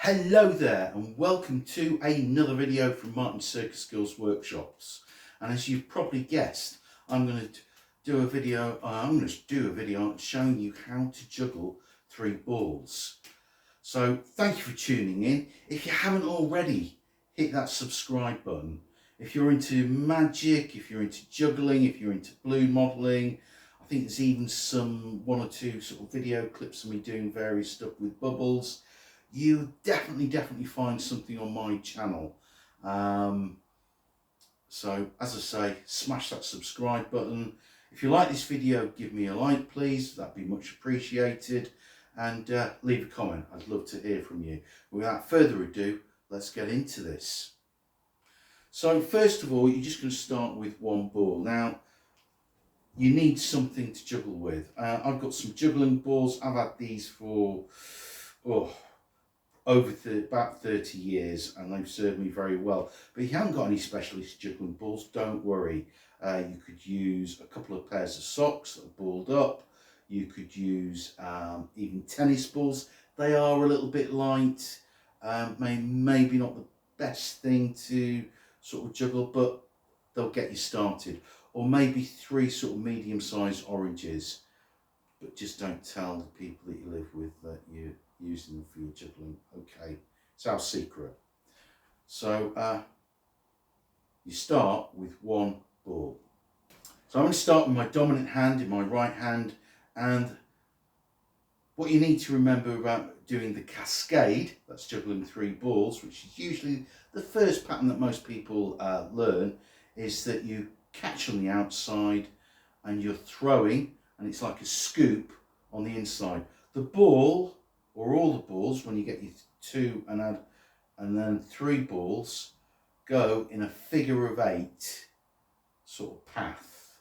Hello there and welcome to another video from Martin's Circus Skills Workshops. And as you've probably guessed, I'm going to do a video showing you how to juggle 3 balls. So thank you for tuning in. If you haven't already, hit that subscribe button. If you're into magic, if you're into juggling, if you're into balloon modelling, I think there's even one or two sort of video clips of me doing various stuff with bubbles. You definitely find something on my channel. So as I say, smash that subscribe button. If you like this video, give me a like please, that'd be much appreciated, and leave a comment. I'd love to hear from you. Without further ado, let's get into this. So first of all, you're just going to start with 1 ball. Now you need something to juggle with. I've got some juggling balls. I've had these for about 30 years and they've served me very well. But if you haven't got any specialist juggling balls, don't worry. You could use a couple of pairs of socks that are balled up. You could use even tennis balls. They are a little bit light, maybe not the best thing to sort of juggle, but they'll get you started. Or maybe 3 sort of medium-sized oranges, but just don't tell the people that you live with that you're using them for your juggling. Okay, it's our secret. So you start with 1 ball. So I'm going to start with my dominant hand in my right hand, and what you need to remember about doing the cascade, that's juggling 3 balls, which is usually the first pattern that most people learn, is that you catch on the outside and you're throwing, and it's like a scoop on the inside. The ball, or all the balls, when you get your 2 and then 3 balls, go in a figure of 8 sort of path.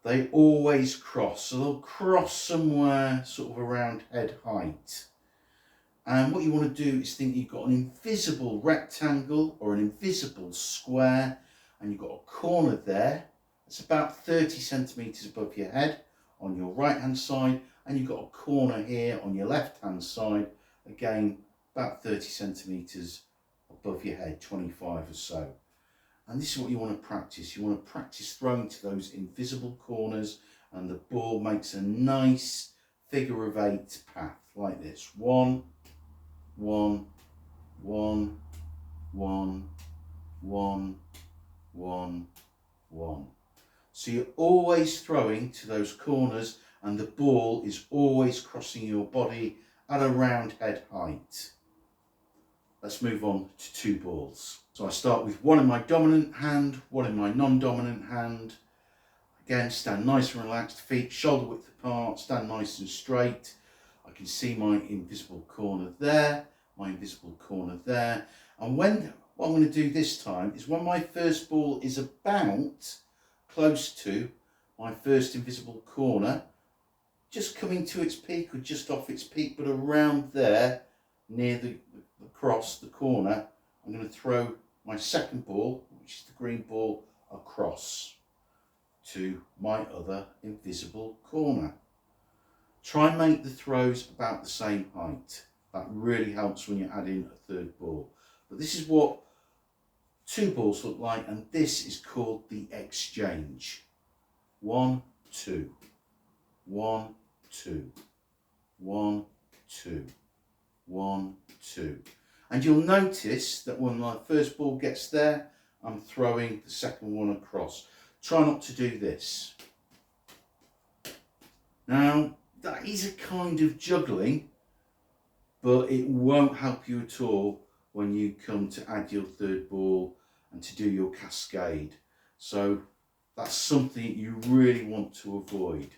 They always cross, so they'll cross somewhere sort of around head height. And what you want to do is think you've got an invisible rectangle or an invisible square, and you've got a corner there. It's about 30 centimetres above your head on your right hand side, and you've got a corner here on your left hand side, again about 30 centimetres above your head, 25 or so. And this is what you want to practice. You want to practice throwing to those invisible corners, and the ball makes a nice figure of 8 path like this. 1, 1, 1, 1, 1, 1, 1. So you're always throwing to those corners, and the ball is always crossing your body at around head height. Let's move on to 2 balls. So I start with 1 in my dominant hand, 1 in my non-dominant hand. Again, stand nice and relaxed, feet shoulder width apart, stand nice and straight. I can see my invisible corner there, my invisible corner there. And what I'm going to do this time is, when my first ball is about close to my first invisible corner, just coming to its peak or just off its peak, but around there near the corner, I'm going to throw my second ball, which is the green ball, across to my other invisible corner. Try and make the throws about the same height. That really helps when you're adding a 3rd ball. But this is what 2 balls look like, and this is called the exchange. 1, 2, 1, 2, 1, 2, 1, 2. And you'll notice that when my first ball gets there, I'm throwing the second one across. Try not to do this. Now, that is a kind of juggling, but it won't help you at all when you come to add your 3rd ball and to do your cascade. So that's something you really want to avoid.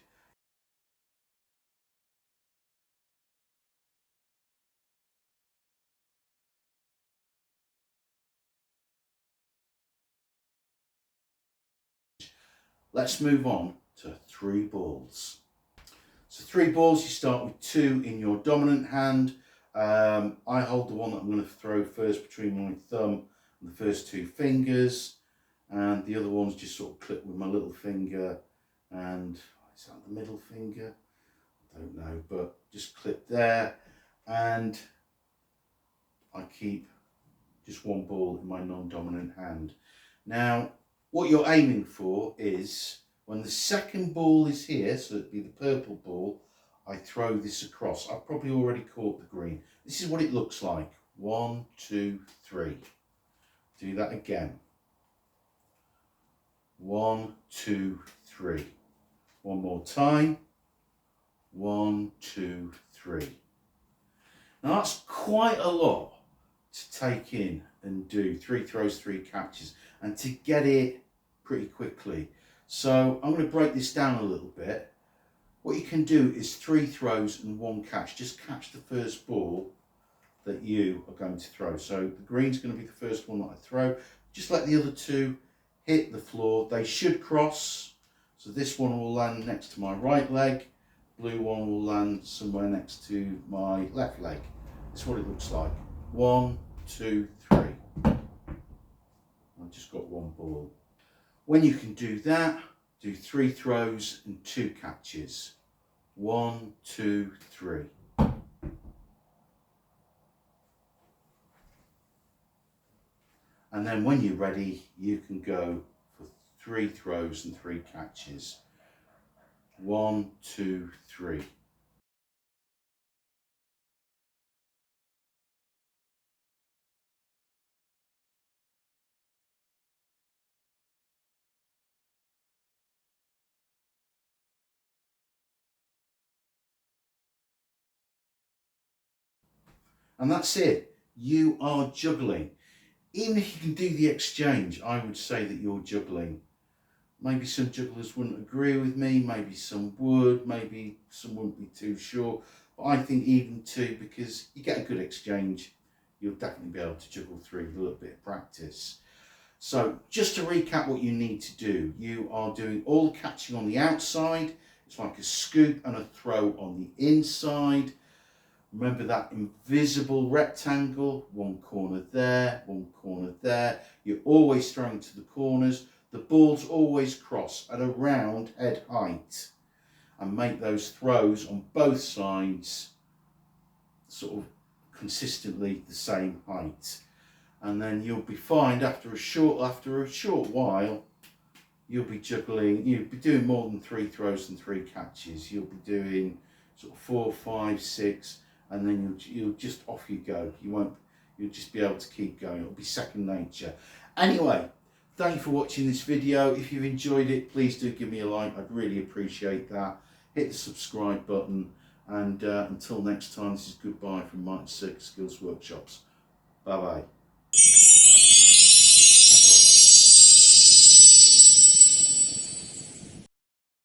Let's move on to 3 balls. So 3 balls, you start with 2 in your dominant hand. I hold the one that I'm going to throw first between my thumb and the first 2 fingers, and the other ones just sort of clip with my little finger, and is that the middle finger? I don't know, but just clip there. And I keep just one ball in my non-dominant hand. Now, what you're aiming for is when the second ball is here, so it'd be the purple ball, I throw this across. I've probably already caught the green. This is what it looks like. 1, 2, 3. Do that again. 1, 2, 3. One more time. 1, 2, 3. Now that's quite a lot to take in and do 3 throws, 3 catches, and to get it pretty quickly. So I'm going to break this down a little bit. What you can do is 3 throws and 1 catch. Just catch the first ball that you are going to throw. So the green's going to be the first one that I throw. Just let the other 2 hit the floor. They should cross. So this one will land next to my right leg. Blue one will land somewhere next to my left leg. That's what it looks like. 1, 2, 3. I've just got 1 ball. When you can do that, do 3 throws and 2 catches. 1, 2, 3. And then when you're ready, you can go for 3 throws and 3 catches. 1, 2, 3. And that's it. You are juggling. Even if you can do the exchange, I would say that you're juggling. Maybe some jugglers wouldn't agree with me, maybe some would, maybe some wouldn't be too sure. But I think even 2, because you get a good exchange, you'll definitely be able to juggle through with a little bit of practice. So just to recap what you need to do, you are doing all the catching on the outside. It's like a scoop and a throw on the inside. Remember that invisible rectangle, 1 corner there, 1 corner there. You're always throwing to the corners. The balls always cross at around head height, and make those throws on both sides sort of consistently the same height. And then you'll be fine after a short while. You'll be juggling. You'll be doing more than 3 throws and 3 catches. You'll be doing sort of 4, 5, 6. And then you'll just off you go. You'll just be able to keep going. It'll be second nature. Anyway, thank you for watching this video. If you've enjoyed it, please do give me a like. I'd really appreciate that. Hit the subscribe button. And until next time, this is goodbye from Mike's Circus Skills Workshops. Bye bye.